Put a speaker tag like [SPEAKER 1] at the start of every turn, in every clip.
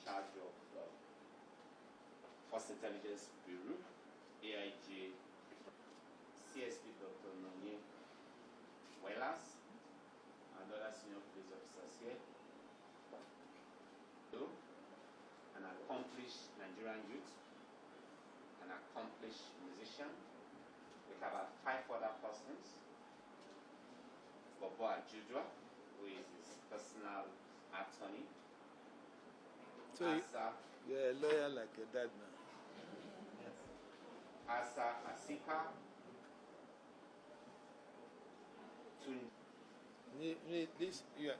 [SPEAKER 1] charge of Force Intelligence Bureau, AIG, CSP Dr. Nonye Wellas, and other senior police officers here. An accomplished Nigerian youth, an accomplished musician. We have 5 other persons. Bobo Ajujwa, who is his personal attorney.
[SPEAKER 2] So you're a lawyer like your dad now.
[SPEAKER 1] Yes. Asa Asika.
[SPEAKER 2] This, you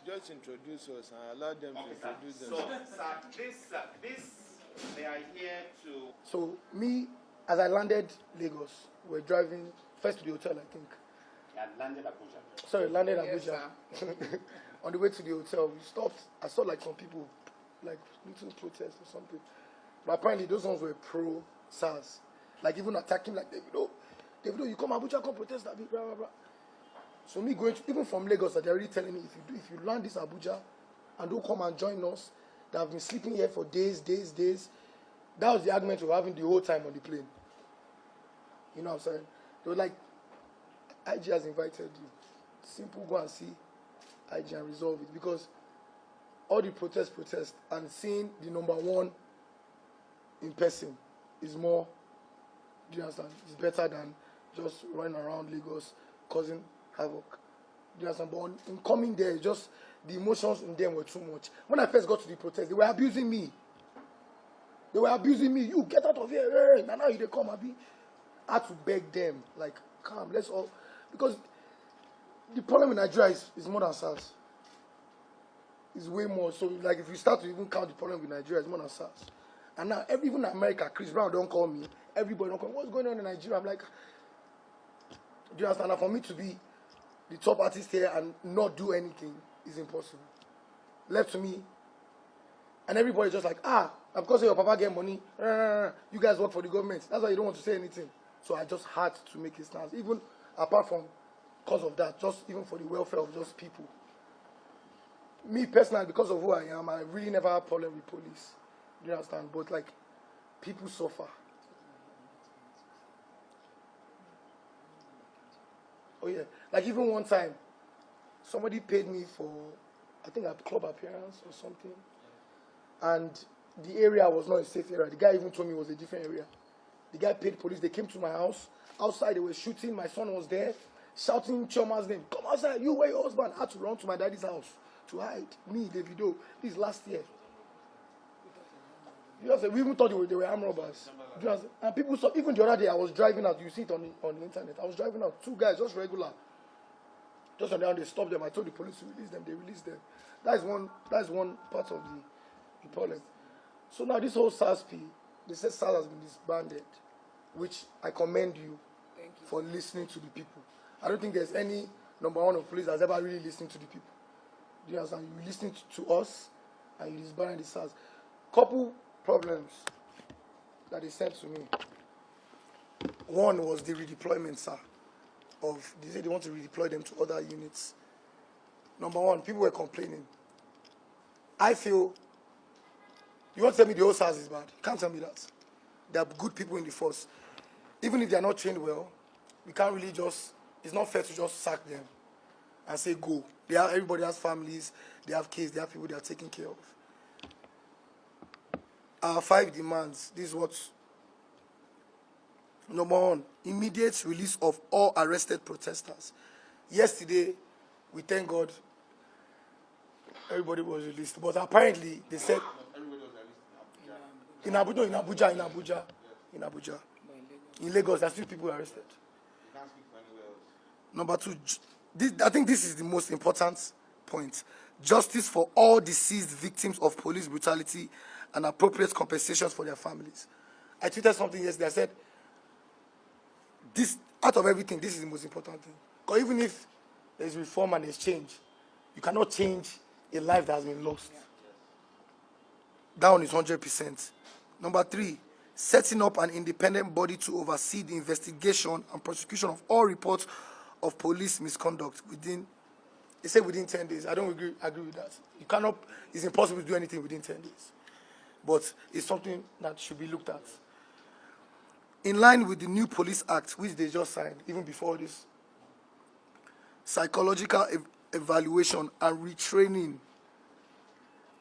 [SPEAKER 2] just introduce us and allow them to introduce
[SPEAKER 1] themselves. So, this, they are here to...
[SPEAKER 3] So, me, as I landed Lagos, we're driving first to the hotel, I think.
[SPEAKER 1] Yeah, landed Abuja.
[SPEAKER 3] Sorry, landed Abuja. On the way to the hotel, we stopped. I saw like some people, like little protests or something. But apparently those ones were pro-SARS. Like even attacking like Davido, you come Abuja, come protest that, blah, blah, blah. So me going to, even from Lagos, they're already telling me, if you land this Abuja and don't come and join us, that have been sleeping here for days. That was the argument we were having the whole time on the plane. You know what I'm saying? They were like, IG has invited you. Simple, go and see IG and resolve it. Because all the protest, and seeing the number one in person is more, do you understand? It's better than just running around Lagos causing havoc. Do you understand? But in coming there, just the emotions in them were too much. When I first got to the protest, they were abusing me. You get out of here. Hey, now they come, Abi. I had to beg them, like, calm, let's all. Because the problem in Nigeria is more than SARS. It's way more. So, like, if you start to even count the problem with Nigeria, it's more than SARS. And now, even in America, Chris Brown don't call me. Everybody don't call me. What's going on in Nigeria? I'm like, do you understand? Now, for me to be the top artist here and not do anything is impossible. Left to me. And everybody's just like, because your papa get money, you guys work for the government. That's why you don't want to say anything. So I just had to make a stance. Even apart from because of that, just even for the welfare of just people. Me personally, because of who I am, I really never had a problem with police. Do you understand? But like, people suffer. Oh yeah. Like even one time, somebody paid me for, I think a club appearance or something. And the area was not a safe area. The guy even told me it was a different area. The guy paid police. They came to my house. Outside, they were shooting. My son was there, shouting Chioma's name. Come outside. You, where your husband? I had to run to my daddy's house to hide. Me, Davido. This last year. You know, we even thought they were armed robbers. You know, and people saw, even the other day, I was driving out. You see it on the internet. I was driving out. 2 guys, just regular. Just on the ground, they stopped them. I told the police to release them. They released them. That is one part of the problem. So now this whole SARS they said SARS has been disbanded, which I commend you for listening to the people. I don't think there's any number one of police that's ever really listened to the people. Do you understand? You listened to us and you disbanded the SARS. Couple problems that they said to me. One was the redeployment, sir. They said they want to redeploy them to other units. Number one, people were complaining. I feel, you want to tell me the whole SARS is bad? You can't tell me that. There are good people in the force. Even if they are not trained well, we can't really it's not fair to just sack them and say go. Everybody has families, they have kids, they have people they are taking care of. Our 5 demands, this is what. Number one, immediate release of all arrested protesters. Yesterday, we thank God, everybody was released. But apparently, they said in Abuja. In Lagos, there are still people arrested. Number two, I think this is the most important point. Justice for all deceased victims of police brutality and appropriate compensations for their families. I tweeted something yesterday. I said, this, out of everything, this is the most important thing. Because even if there's reform and there's change, you cannot change a life that has been lost. That one is 100%. Number 3, setting up an independent body to oversee the investigation and prosecution of all reports of police misconduct within 10 days. I don't agree with that. You cannot, it's impossible to do anything within 10 days. but it's something that should be looked at. In line with the new Police Act, which they just signed, even before this, psychological evaluation and retraining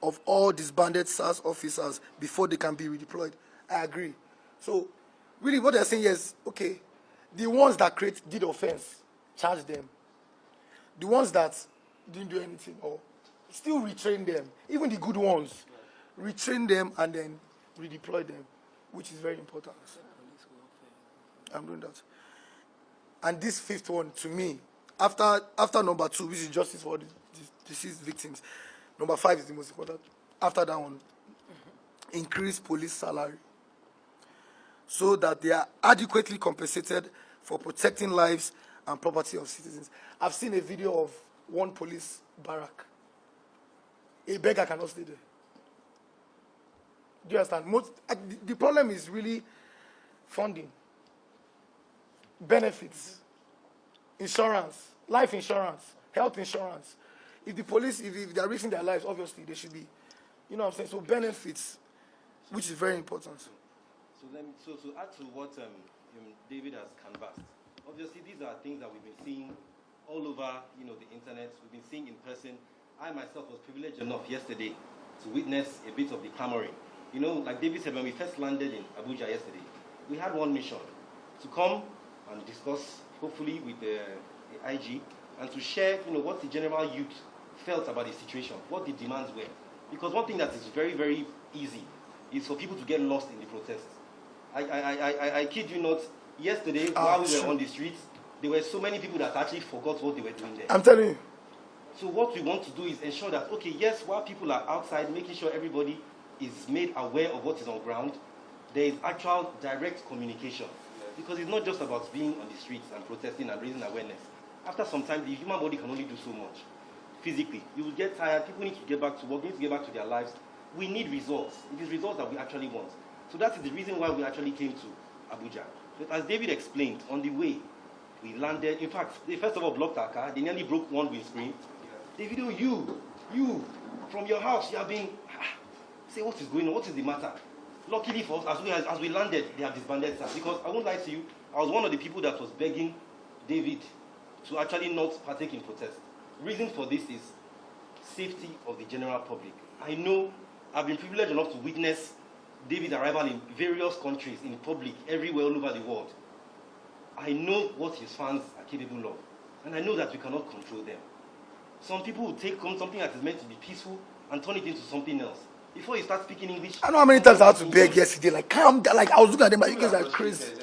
[SPEAKER 3] of all disbanded SARS officers before they can be redeployed. I agree. So, really, what they're saying is, okay, the ones that did offense, charge them. The ones that didn't do anything, or still retrain them. Even the good ones, retrain them and then redeploy them, which is very important. I'm doing that. And this fifth one, to me, after number 2, which is justice for the deceased victims, number 5 is the most important. After that one, increase police salary so that they are adequately compensated for protecting lives and property of citizens. I've seen a video of one police barrack. A beggar cannot stay there. Do you understand? The problem is really funding, benefits, insurance, life insurance, health insurance. If the police, if they are risking their lives, obviously they should be, you know what I'm saying? So benefits, which is very important.
[SPEAKER 4] So to add to what David has canvassed, obviously these are things that we've been seeing all over, the internet. We've been seeing in person. I myself was privileged enough yesterday to witness a bit of the clamoring. Like David said, when we first landed in Abuja yesterday, we had one mission: to come and discuss, hopefully with the IG, and to share, what the general youth felt about the situation, what the demands were. Because one thing that is very, very easy is for people to get lost in the protests. I kid you not, yesterday, while we were on the streets, there were so many people that actually forgot what they were doing there.
[SPEAKER 3] I'm telling you.
[SPEAKER 4] So what we want to do is ensure that, okay, yes, while people are outside, making sure everybody is made aware of what is on ground, there is actual direct communication. Because it's not just about being on the streets and protesting and raising awareness. After some time, the human body can only do so much. Physically, you will get tired, people need to get back to work, need to get back to their lives. We need results. It is results that we actually want. So that is the reason why we actually came to Abuja. But as David explained, on the way, we landed. In fact, they first of all blocked our car. They nearly broke one windscreen. Davido, you, from your house, you have been... Say, what is going on? What is the matter? Luckily for us, as we landed, they have disbanded us. Because I won't lie to you, I was one of the people that was begging David to actually not partake in protest. Reason for this is safety of the general public. I know I've been privileged enough to witness David's arrival in various countries, in public, everywhere, all over the world. I know what his fans are capable of. And I know that we cannot control them. Some people will take something that is meant to be peaceful and turn it into something else. Before you start speaking English...
[SPEAKER 3] I know how many times I had to beg yesterday, like, calm down. Like, I was looking at them, like, you guys are crazy.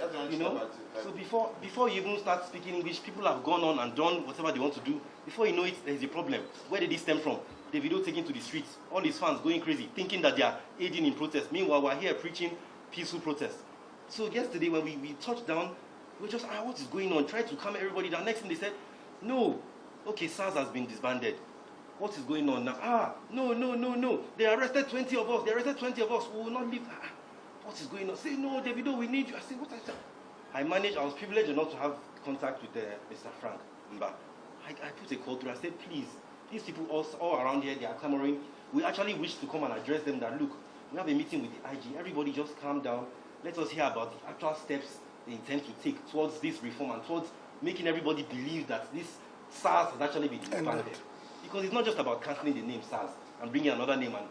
[SPEAKER 4] So before you even start speaking English, people have gone on and done whatever they want to do. Before you know it, there's a problem. Where did this stem from? Davido taken to the streets, all his fans going crazy, thinking that they are aiding in protest. Meanwhile, we're here preaching peaceful protest. So yesterday, when we touched down, we were just, what is going on? Tried to calm everybody down. Next thing they said, no. Okay, SARS has been disbanded. What is going on now? No. They arrested 20 of us. We will not leave. What is going on? Say, no, Davido, we need you. I said, what I said? I was privileged enough to have contact with Mr. Frank Mba. I put a call through. I said, please, these people all around here, they are clamoring. We actually wish to come and address them that, look, we have a meeting with the IG. Everybody just calm down. Let us hear about the actual steps they intend to take towards this reform and towards making everybody believe that this SARS has actually been disbanded. Because it's not just about cancelling the name SARS and bringing another name and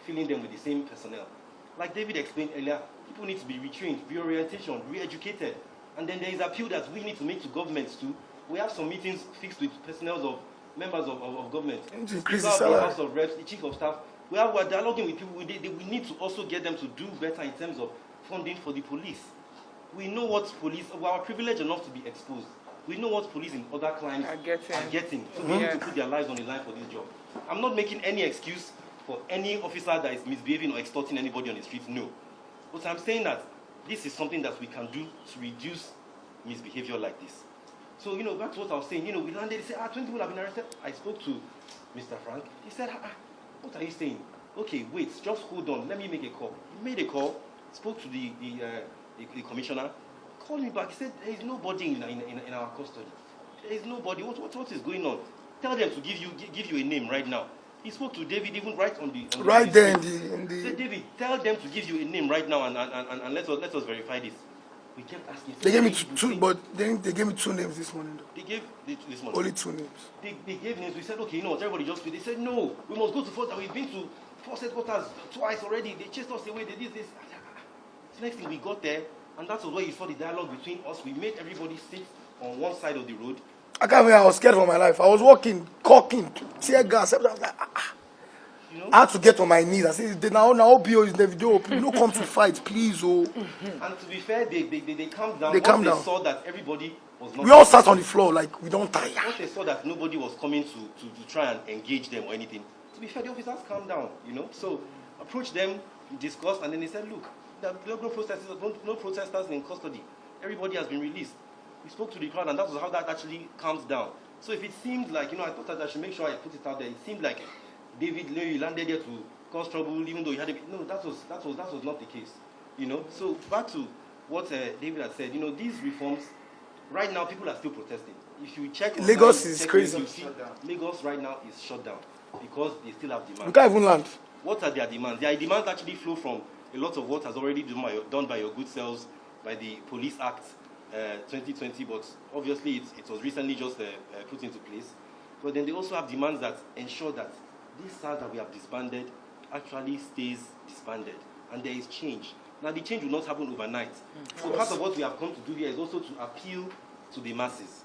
[SPEAKER 4] filling them with the same personnel. Like David explained earlier, people need to be retrained, reorientation, re-educated. And then there is appeal that we need to make to governments too. We have some meetings fixed with personnel of members of government.
[SPEAKER 3] Increase the salary.
[SPEAKER 4] The House of Reps, the Chief of Staff. We are dialoguing with people. We need to also get them to do better in terms of funding for the police. We know what police, we are privileged enough to be exposed. We know what police in other climes are getting to be able to put their lives on the line for this job. I'm not making any excuse for any officer that is misbehaving or extorting anybody on the streets, no. But I'm saying that this is something that we can do to reduce misbehavior like this. So, back to what I was saying, we landed, they said, 20 people have been arrested. I spoke to Mr. Frank. He said, what are you saying? Okay, wait, just hold on. Let me make a call. He made a call, spoke to the commissioner, called me back. He said, there is nobody in our custody. There is nobody. What is going on? Tell them to give you a name right now. He spoke to David even right on the
[SPEAKER 3] Right there
[SPEAKER 4] street.
[SPEAKER 3] in
[SPEAKER 4] He
[SPEAKER 3] the.
[SPEAKER 4] said, David, tell them to give you a name right now and let us verify this. We kept asking.
[SPEAKER 3] They gave me two, but then they gave me 2 names this morning. Though.
[SPEAKER 4] They gave this morning.
[SPEAKER 3] Only 2 names.
[SPEAKER 4] They gave names. We said, okay, you know what, everybody just. They said, no, we must go to Fort. We've been to Force headquarters twice already. They chased us away. They did this. The next thing we got there, and that was where you saw the dialogue between us. We made everybody sit on one side of the road.
[SPEAKER 3] I can't believe I was scared for my life. I was walking, caulking, tear gas. I was like,
[SPEAKER 4] You know?
[SPEAKER 3] I had to get on my knees. I said, now OBO is Davido. You don't come to fight, please. Oh.
[SPEAKER 4] And to be fair, they calmed down.
[SPEAKER 3] They calmed down.
[SPEAKER 4] They saw that everybody was not.
[SPEAKER 3] We all sat on the floor like we don't tire.
[SPEAKER 4] Once they saw that nobody was coming to try and engage them or anything, to be fair, the officers calmed down, you know. So approached them, discussed, and then they said, look, there are no protesters in custody. Everybody has been released. We spoke to the crowd, and that was how that actually calms down. So if it seemed like, you know, I thought that I should make sure I put it out there. It seemed like David Lewy landed there to cause trouble, even though he had a bit. No, that was not the case, you know. So back to what David had said. You know, these reforms. Right now, people are still protesting. If you check
[SPEAKER 3] Lagos is crazy.
[SPEAKER 4] You see Lagos right now is shut down because they still have demands.
[SPEAKER 3] We can't even land.
[SPEAKER 4] What are their demands? Their demands actually flow from a lot of what has already done by your good selves, by the Police Act 2020, but obviously it was recently just put into place. But then they also have demands that ensure that this SARS that we have disbanded actually stays disbanded, and there is change. Now, the change will not happen overnight. So part of what we have come to do here is also to appeal to the masses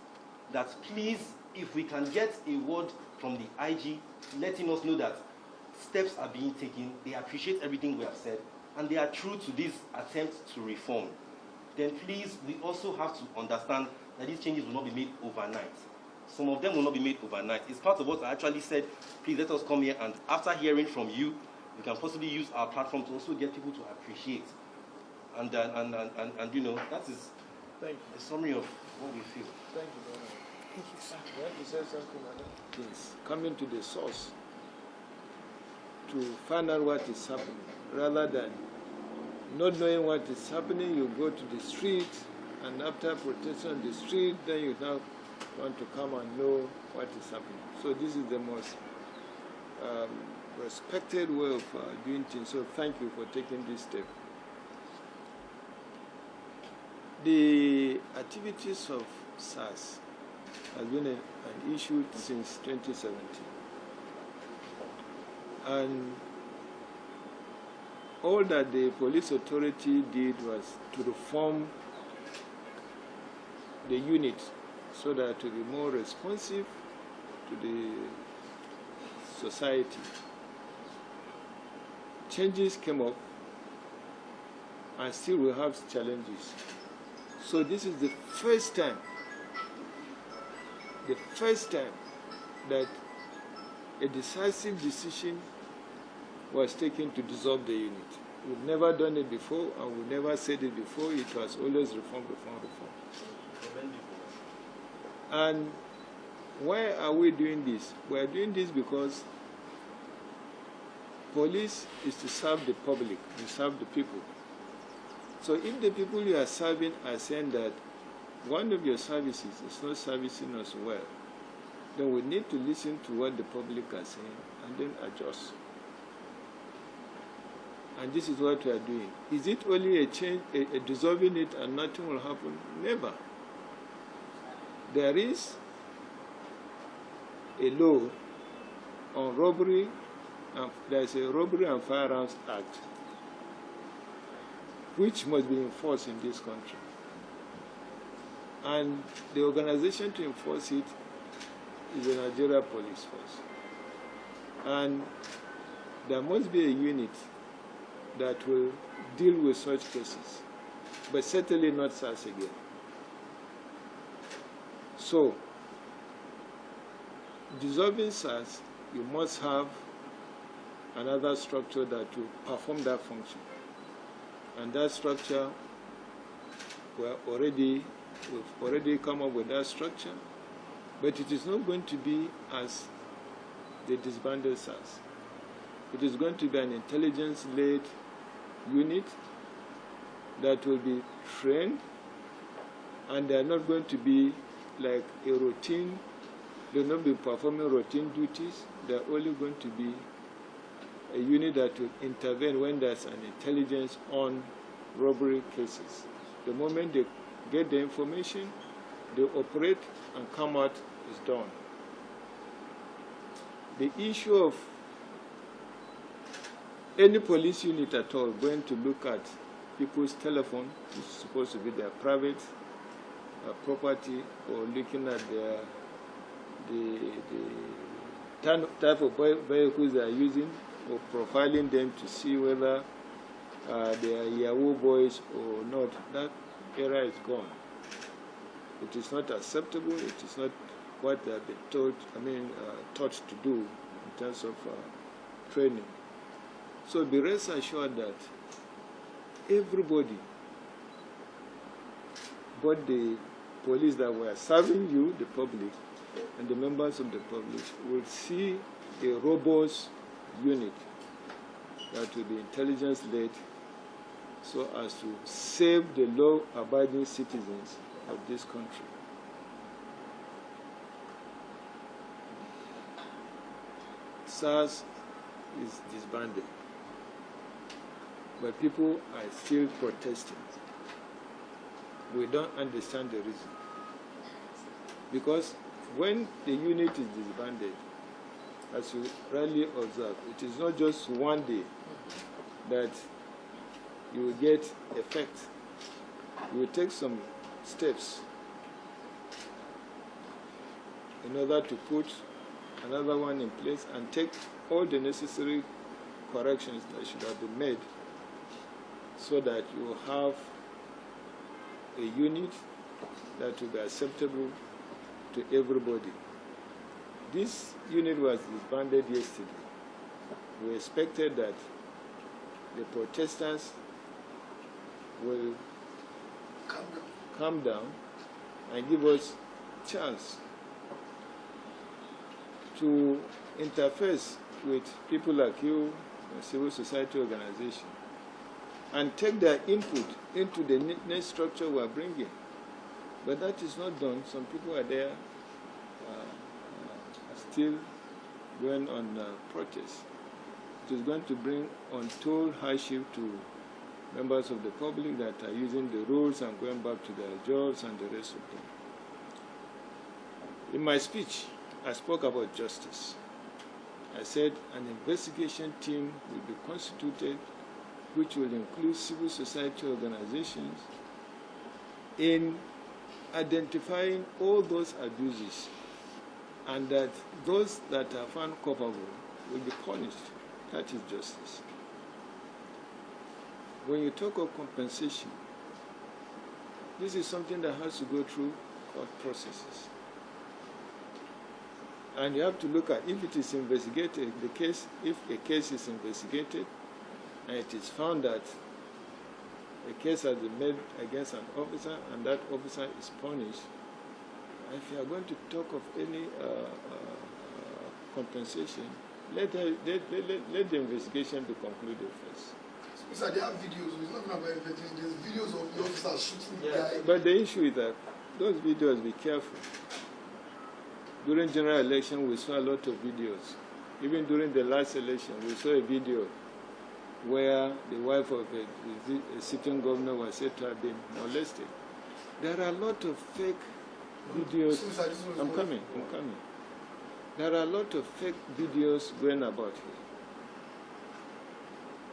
[SPEAKER 4] that please, if we can get a word from the IG letting us know that steps are being taken, they appreciate everything we have said, and they are true to this attempt to reform, then please, we also have to understand that these changes will not be made overnight. Some of them will not be made overnight. It's part of what I actually said, please let us come here, and after hearing from you, we can possibly use our platform to also get people to appreciate. And you know, that is a summary of what we feel.
[SPEAKER 2] Thank you very much. Thank you, sir. You want to say something like that? Yes. Coming to the source to find out what is happening, rather than not knowing what is happening, you go to the street, and after protesting on the street, then you now want to come and know what is happening. So this is the most respected way of doing things. So thank you for taking this step. The activities of SARS has been an issue since 2017. And all that the police authority did was to reform the unit so that to be more responsive to the society. Changes came up, and still we have challenges. So this is the first time that a decisive decision was taken to dissolve the unit. We've never done it before, and we never said it before. It was always reform. And why are we doing this? We are doing this because police is to serve the public, to serve the people. So if the people you are serving are saying that one of your services is not servicing us well, then we need to listen to what the public are saying and then adjust. And this is what we are doing. Is it only a change, a dissolving it and nothing will happen? Never. There is a law on robbery, and there is a Robbery and Firearms Act, which must be enforced in this country. And the organization to enforce it is the Nigeria Police Force. And there must be a unit that will deal with such cases, but certainly not SARS again. So, dissolving SARS, you must have another structure that will perform that function. And that structure, we've already come up with that structure, but it is not going to be as the disbanded SARS. It is going to be an intelligence-led unit that will be trained, and they are not going to be like a routine They will not be performing routine duties. They're only going to be a unit that will intervene when there's an intelligence on robbery cases. The moment they get the information, they operate and come out is done. The issue of any police unit at all going to look at people's telephone, which is supposed to be their private property, or looking at the type of vehicles they are using, or profiling them to see whether they are Yahoo boys or not, that era is gone. It is not acceptable. It is not what they have been taught to do in terms of training. So be rest assured that everybody, both the police that were serving you, the public, and the members of the public, will see a robust unit that will be intelligence-led so as to save the law-abiding citizens of this country. SARS is disbanded, but people are still protesting. We don't understand the reason. Because when the unit is disbanded, as you rightly observe, it is not just one day that you will get effect. You will take some steps in order to put another one in place and take all the necessary corrections that should have been made so that you will have a unit that will be acceptable to everybody. This unit was disbanded yesterday. We expected that the protesters will calm down and give us chance to interface with people like you, civil society organization, and take their input into the neatness structure we are bringing. But that is not done. Some people are there still going on protest. It is going to bring untold hardship to members of the public that are using the roads and going back to their jobs and the rest of them. In my speech, I spoke about justice. I said an investigation team will be constituted which will include civil society organizations in identifying all those abuses, and that those that are found culpable will be punished. That is justice. When you talk of compensation, this is something that has to go through court processes. And you have to look at if it is investigated, the case, if a case is investigated and it is found that a case has been made against an officer and that officer is punished, if you are going to talk of any compensation, let the investigation be concluded first.
[SPEAKER 3] So they have videos. It's not about investigation. There's videos of the officers shooting the guy.
[SPEAKER 2] But the issue is that those videos, be careful. During general election, we saw a lot of videos. Even during the last election, we saw a video where the wife of a sitting governor was said to have been molested. There are a lot of fake videos. I'm coming. There are a lot of fake videos going about here.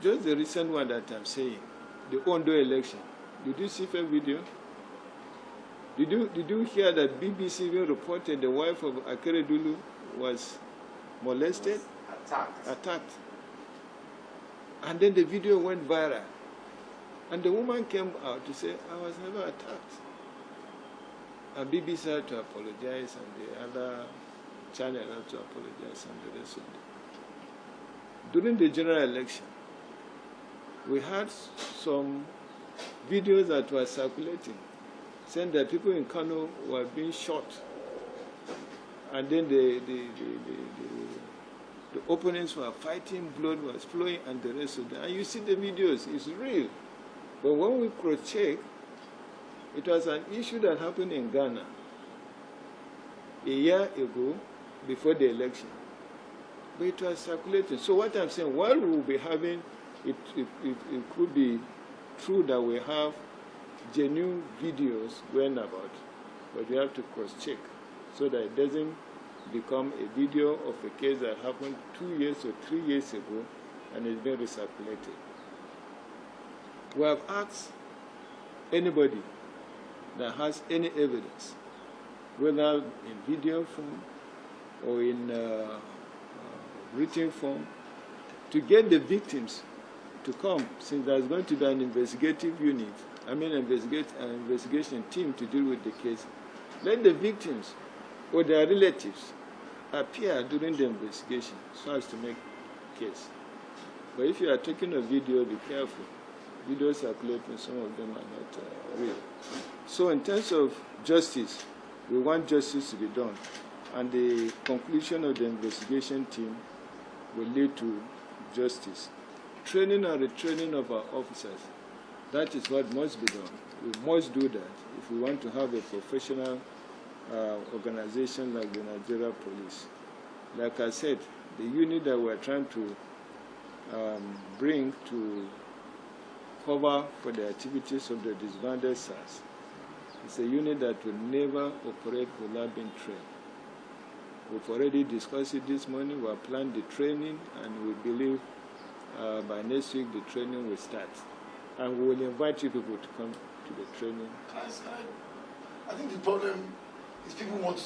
[SPEAKER 2] Just the recent one that I'm saying, the Ondo election. Did you see fake video? Did you hear that BBC even reported the wife of Akeredolu was molested? Attacked. And then the video went viral. And the woman came out to say, I was never attacked. And BBC had to apologize, and the other channel had to apologize, and the rest of them. During the general election, we had some videos that were circulating, saying that people in Kano were being shot. And then the opponents were fighting, blood was flowing, and the rest of them. And you see the videos, it's real. But when we cross-check, it was an issue that happened in Ghana. a year ago before the election. But it was circulating. So what I'm saying, while we will be having, it could be true that we have genuine videos going about, but we have to cross-check so that it doesn't become a video of a case that happened 2 years or 3 years ago and is being recirculated. We have asked anybody that has any evidence, whether in video form or in written form, to get the victims to come, since there's going to be an investigative unit, an investigation team to deal with the case. Let the victims or their relatives appear during the investigation so as to make case. But if you are taking a video, be careful. Videos circulating, some of them are not real. So in terms of justice, we want justice to be done. And the conclusion of the investigation team will lead to justice. Training and retraining of our officers, that is what must be done. We must do that if we want to have a professional organization like the Nigeria Police. Like I said, the unit that we're trying to bring to cover for the activities of the disbanded SARS is a unit that will never operate without being trained. We've already discussed it this morning. We have planned the training, and we believe by next week the training will start. And we will invite you people to come to the training.
[SPEAKER 3] I think the problem is people want to.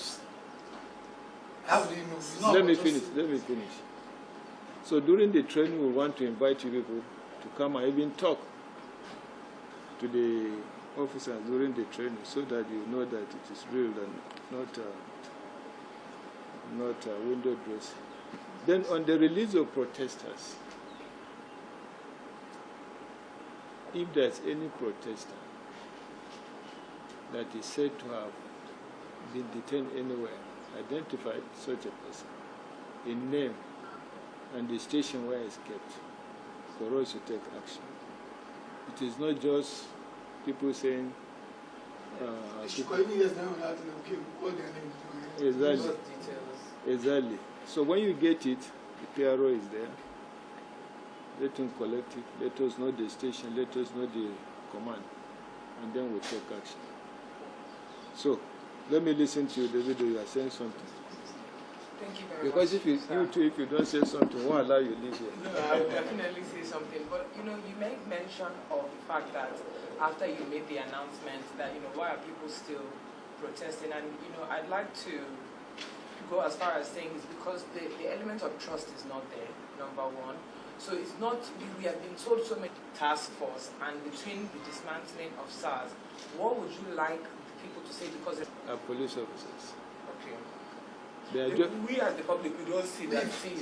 [SPEAKER 3] How do you know?
[SPEAKER 2] Let me finish. So during the training, we want to invite you people to come and even talk to the officers during the training, so that you know that it is real and not window dressing. Then on the release of protesters, if there's any protester that is said to have been detained anywhere, identify such a person in name and the station where it's kept for us to take action. It is not just people saying Exactly. So when you get it, the PRO is there. Let him collect it. Let us know the station. Let us know the command. And then we'll take action. So, let me listen to you, Davido. You are saying something.
[SPEAKER 5] Thank you very
[SPEAKER 2] because
[SPEAKER 5] much.
[SPEAKER 2] Because if you don't say something, won't allow you to live here.
[SPEAKER 5] No, I will definitely say something. But, you made mention of the fact that after you made the announcement that, why are people still protesting? And, I'd like to go as far as saying it's because the element of trust is not there, number one. So it's not, we have been told so many task force, and between the dismantling of SARS, what would you like people to say? Because
[SPEAKER 2] police officers.
[SPEAKER 5] Okay.
[SPEAKER 2] We
[SPEAKER 5] as the public, we don't see it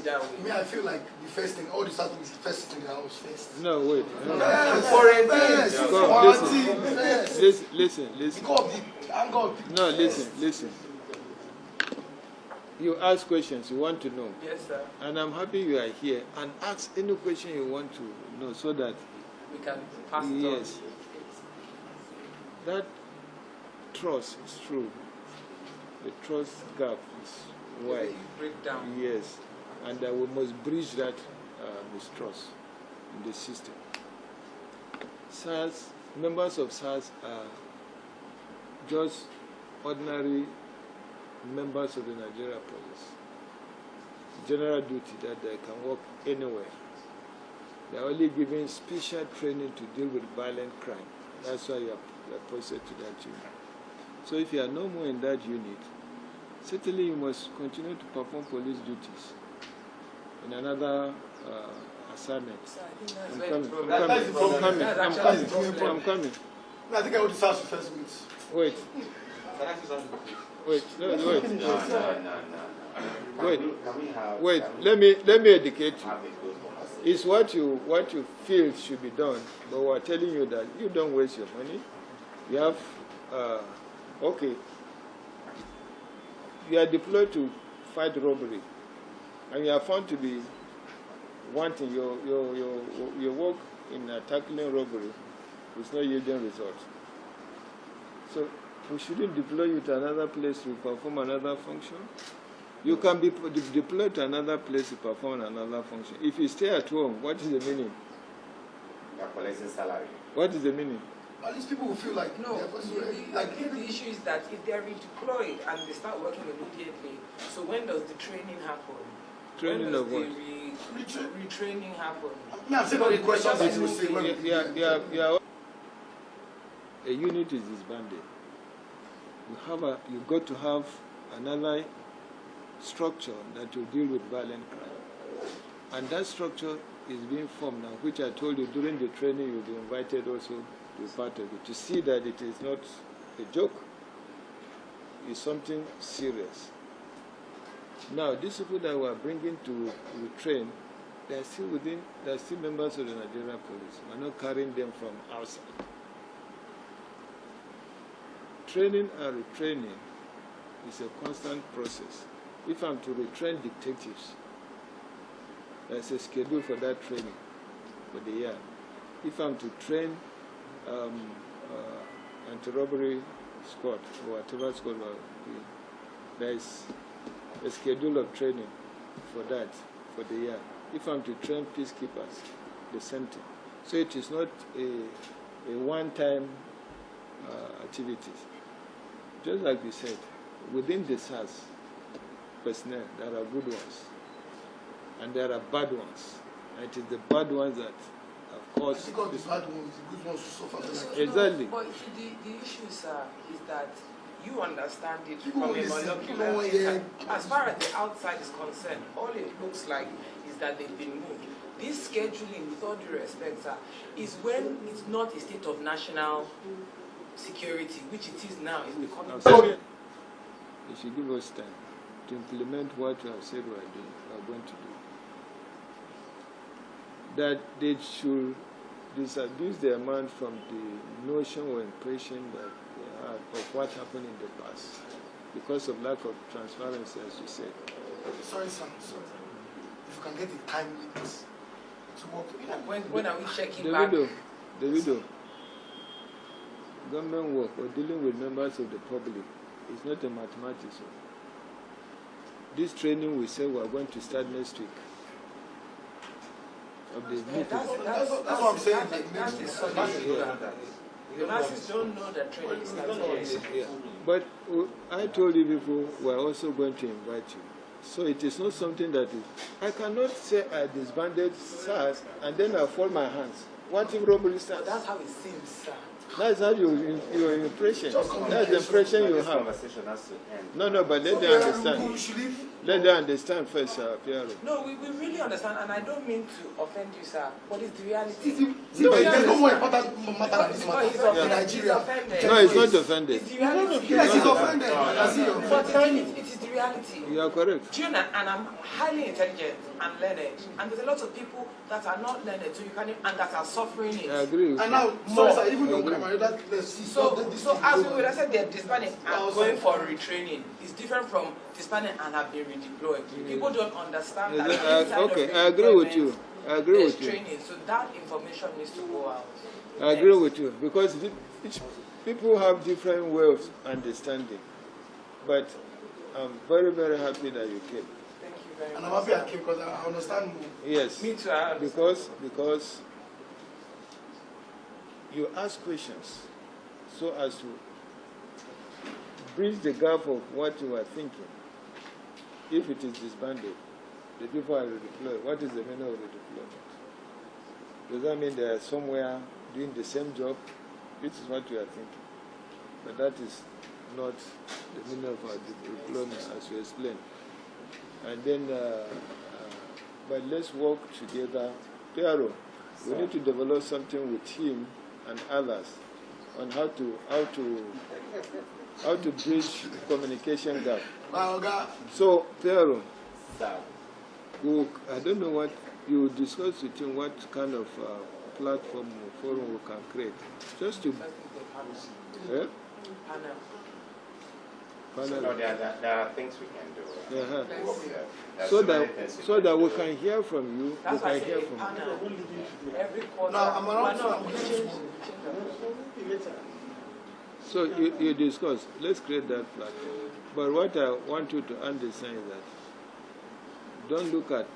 [SPEAKER 5] that way.
[SPEAKER 3] I feel like the first thing, all this happens is the first thing in the house first.
[SPEAKER 2] No, wait. Listen.
[SPEAKER 3] Because the anger of people.
[SPEAKER 2] No, listen. You ask questions you want to know.
[SPEAKER 5] Yes, sir.
[SPEAKER 2] And I'm happy you are here. And ask any question you want to know so that
[SPEAKER 5] we can pass it on.
[SPEAKER 2] Yes. That trust is true. The trust gap is wide.
[SPEAKER 5] Break down.
[SPEAKER 2] Yes. And we must bridge that mistrust in the system. SARS, members of SARS are just ordinary members of the Nigeria Police. General duty that they can work anywhere. They are only given special training to deal with violent crime. That's why you are posted to that unit. So if you are no more in that unit, certainly you must continue to perform police duties in another assignment.
[SPEAKER 5] So I think
[SPEAKER 2] I'm
[SPEAKER 5] that's
[SPEAKER 2] coming.
[SPEAKER 3] I think I would start with first minutes.
[SPEAKER 2] Wait. Wait. Let me educate you. It's what you feel should be done, but we're telling you that you don't waste your money. You have okay. You are deployed to fight robbery, and you are found to be wanting your work in tackling robbery is not yielding results. So we shouldn't deploy you to another place to perform another function. You can be deployed to another place to perform another function. If you stay at home, what is the meaning?
[SPEAKER 1] You are collecting salary.
[SPEAKER 2] What is the meaning?
[SPEAKER 3] At least people will feel like
[SPEAKER 5] No,
[SPEAKER 3] they're supposed to
[SPEAKER 5] I think the issue is that if they're redeployed and they start working immediately, so when does the training happen?
[SPEAKER 2] Training
[SPEAKER 5] when does
[SPEAKER 2] of what?
[SPEAKER 5] the retraining happen?
[SPEAKER 3] I've seen all the questions that you will say.
[SPEAKER 2] Yeah. A unit is disbanded. You got to have another structure that will deal with violent crime. And that structure is being formed now, which I told you during the training you'll be invited also to be part of it, to see that it is not a joke, it's something serious. Now, these people that we are bringing to retrain, they are still members of the Nigerian police. We're not carrying them from outside. Training and retraining is a constant process. If I'm to retrain detectives, there's a schedule for that training for the year. If I'm to train anti-robbery squad or whatever squad, there is a schedule of training for that for the year. If I'm to train peacekeepers, the same thing. So it is not a one-time activities. Just like we said, within the SARS personnel, there are good ones and there are bad ones. And it is the bad ones that, of course,
[SPEAKER 3] because the bad ones, the good ones will suffer.
[SPEAKER 2] Exactly.
[SPEAKER 5] No, but the issue, sir, is that you understand it
[SPEAKER 3] People
[SPEAKER 5] from a
[SPEAKER 3] listen,
[SPEAKER 5] molecular
[SPEAKER 3] people hear.
[SPEAKER 5] As far as the outside is concerned, all it looks like is that they've been moved. This scheduling, with all due respect, sir, is when it's not a state of national security, which it is now, is becoming.
[SPEAKER 2] You should give us time to implement what you have said we are going to do. That they should disabuse their mind from the notion or impression that they have of what happened in the past because of lack of transparency, as you said.
[SPEAKER 3] Sorry, sir. Sorry. If you can get a time limit to work.
[SPEAKER 5] When are we checking back?
[SPEAKER 2] Davido, government work or dealing with members of the public is not a mathematics. This training we say we are going to start next week. Of the
[SPEAKER 3] That's what I'm saying.
[SPEAKER 5] That's the solid. The masses don't know that training is starting.
[SPEAKER 2] Yeah. But I told you before, we are also going to invite you. So it is not something that is. I cannot say I disbanded SARS and then I fold my hands. What if robbery starts?
[SPEAKER 5] That's how it seems, sir.
[SPEAKER 2] That's how your impression. That's the impression you
[SPEAKER 1] This
[SPEAKER 2] have.
[SPEAKER 1] conversation has to end.
[SPEAKER 2] No, but let them understand. Let them understand first, Piero.
[SPEAKER 5] No, we really understand, and I don't mean to offend you, sir, but it's the reality.
[SPEAKER 3] No, there's no more important matter than this matter in Nigeria.
[SPEAKER 2] No, it's not offended.
[SPEAKER 5] It's the reality.
[SPEAKER 3] Yes, he's offended.
[SPEAKER 5] But it is the reality.
[SPEAKER 2] You are correct.
[SPEAKER 5] Do you know, and I'm highly intelligent and learned, and there's a lot of people that are not learned, so you can, and that are suffering it.
[SPEAKER 2] I agree with
[SPEAKER 3] And
[SPEAKER 2] you.
[SPEAKER 3] now, sorry, sir, even though
[SPEAKER 5] So as we would have said, they're disbanding and going for retraining. It's different from disbanding and have been redeployed. People don't understand that.
[SPEAKER 2] Okay, I agree with you. I agree with you.
[SPEAKER 5] Training, so that information needs to go out.
[SPEAKER 2] I agree with you because each people have different way of understanding. But I'm very, very happy that you came.
[SPEAKER 5] Thank you very much.
[SPEAKER 3] And I'm happy I came because I understand more.
[SPEAKER 2] Yes.
[SPEAKER 5] Me too. I understand.
[SPEAKER 2] Because you ask questions so as to bridge the gap of what you are thinking. If it is disbanded, the people are redeployed. What is the meaning of redeployment? Does that mean they are somewhere doing the same job? This is what you are thinking. But that is not the meaning of our redeployment, as you explained. And then, but let's work together. Piero, we need to develop something with him and others on how to bridge the communication gap. So, Piero, I don't know what you discuss with him, what kind of platform or forum we can create. Just to.
[SPEAKER 5] Panel.
[SPEAKER 1] So no, there are things we can do.
[SPEAKER 2] Uh-huh.
[SPEAKER 1] Work with them.
[SPEAKER 2] So that we can hear from you.
[SPEAKER 5] That's why I
[SPEAKER 2] we can
[SPEAKER 5] say
[SPEAKER 2] hear
[SPEAKER 5] a
[SPEAKER 2] from
[SPEAKER 5] panel. Every quarter.
[SPEAKER 3] No, I'm around.
[SPEAKER 5] No, we change.
[SPEAKER 2] So you discuss, let's create that platform. But what I want you to understand is that don't look at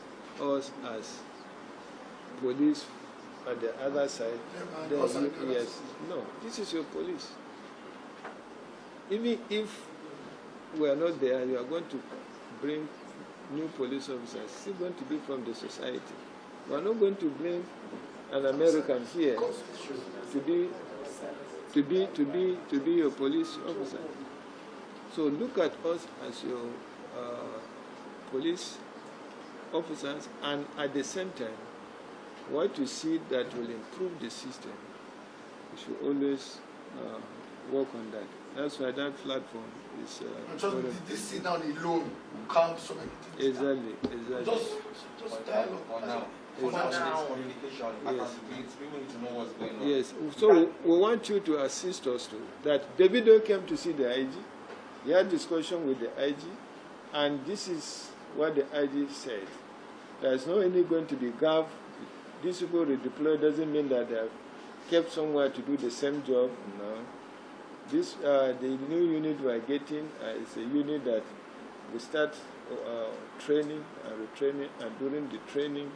[SPEAKER 2] us as police at the other side. Yes, no, this is your police. Even if we are not there, you are going to bring new police officers, still going to be from the society. We are not going to bring an American here to be your police officer. So look at us as your police officers, and at the same time, what you see that will improve the system, you should always work on that. That's why that platform is.
[SPEAKER 3] Just this sit down alone can't so many things.
[SPEAKER 2] Exactly.
[SPEAKER 3] Just dialogue.
[SPEAKER 1] For now. Communication, accountability, people need to know what's going on.
[SPEAKER 2] Yes, so we want you to assist us too. That Davido came to see the IG, he had discussion with the IG, and this is what the IG said. There's no any going to be gap. These people redeploy doesn't mean that they have kept somewhere to do the same job. No. This the new unit we are getting is a unit that we start training and retraining, and during the training.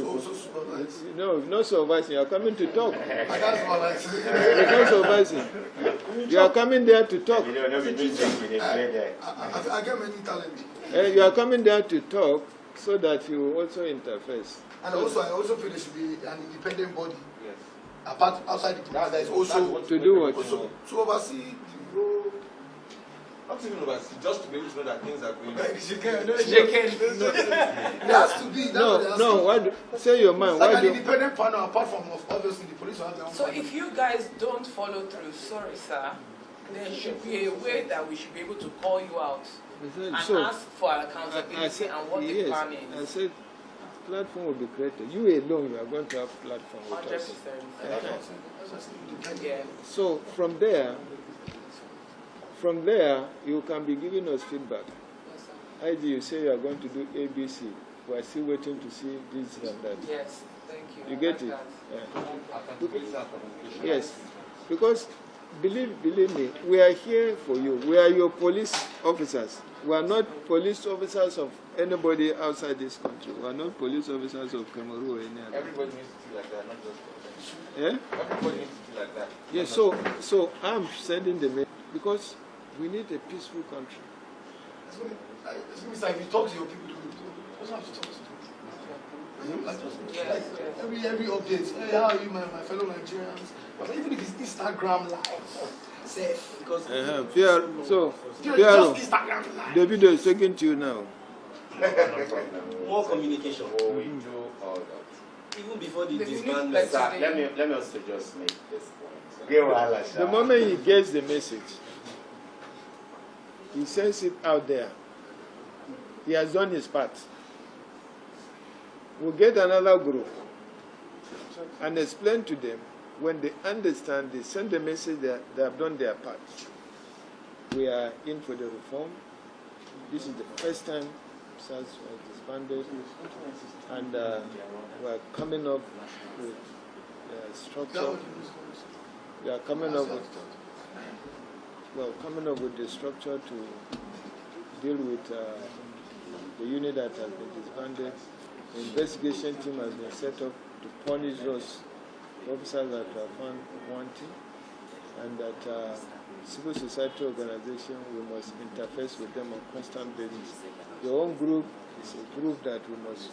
[SPEAKER 3] Also supervise.
[SPEAKER 2] No, not supervising. You are coming to talk.
[SPEAKER 3] I can't supervise.
[SPEAKER 2] It's not supervising. You are coming there to talk.
[SPEAKER 3] I get many talents.
[SPEAKER 2] You are coming there to talk so that you also interface.
[SPEAKER 3] And also, I also feel there should be an independent body. Yes. Apart outside the police, there is also
[SPEAKER 2] to do what?
[SPEAKER 3] Also to oversee the role.
[SPEAKER 1] Not even oversee, just to be able to know that things are going on.
[SPEAKER 3] It has to be.
[SPEAKER 2] No. Why say your mind?
[SPEAKER 3] Like
[SPEAKER 2] why
[SPEAKER 3] an independent panel, apart from obviously the police will have their own.
[SPEAKER 5] So if you guys don't follow through, sorry sir, there should be a way that we should be able to call you out and ask for accountability and what the plan is.
[SPEAKER 2] I said platform will be created. You alone, you are going to have platform with us.
[SPEAKER 5] 100%. Yeah.
[SPEAKER 2] So from there, you can be giving us feedback.
[SPEAKER 5] Yes, sir.
[SPEAKER 2] IG, you say you are going to do ABC. We are still waiting to see this and that.
[SPEAKER 5] Yes, thank you.
[SPEAKER 2] You get it?
[SPEAKER 5] That.
[SPEAKER 2] Yeah. Yes, because believe me, we are here for you. We are your police officers. We are not police officers of anybody outside this country. We are not police officers of Cameroon or any other.
[SPEAKER 1] Everybody needs to feel like that, not just
[SPEAKER 2] Yeah?
[SPEAKER 1] everybody needs to feel like that.
[SPEAKER 2] Yes, so I'm sending the message because we need a peaceful country.
[SPEAKER 3] It's going to be like you talk to your people, you don't have to talk to them. Every update, hey, how are you, my fellow Nigerians? But even if it's Instagram live, safe. Because
[SPEAKER 2] So,
[SPEAKER 3] just Instagram live.
[SPEAKER 2] Davido is talking to you now.
[SPEAKER 4] More communication.
[SPEAKER 1] Oh, we do all that.
[SPEAKER 4] Even before the
[SPEAKER 5] The
[SPEAKER 4] disbandment.
[SPEAKER 1] Sir, let me also just make this point.
[SPEAKER 2] The moment he gets the message, he sends it out there. He has done his part. We'll get another group and explain to them. When they understand, they send the message that they have done their part. We are in for the reform. This is the first time SARS was disbanded, and we are coming up with structure. We are coming up with the structure to deal with the unit that has been disbanded. The investigation team has been set up to punish those officers that are found wanting, and that civil society organization, we must interface with them on constant basis. Your own group is a group that we must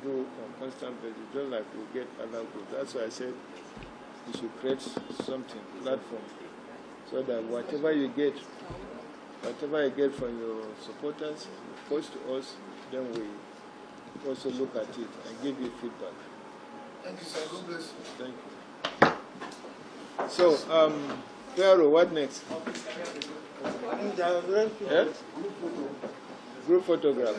[SPEAKER 2] do on constant basis, just like we get other groups. That's why I said we should create something, platform, so that whatever you get from your supporters, you post to us, then we also look at it and give you feedback.
[SPEAKER 3] Thank you, sir. God bless you.
[SPEAKER 2] Thank you. So, Pharaoh, what next? Yeah? Group photograph.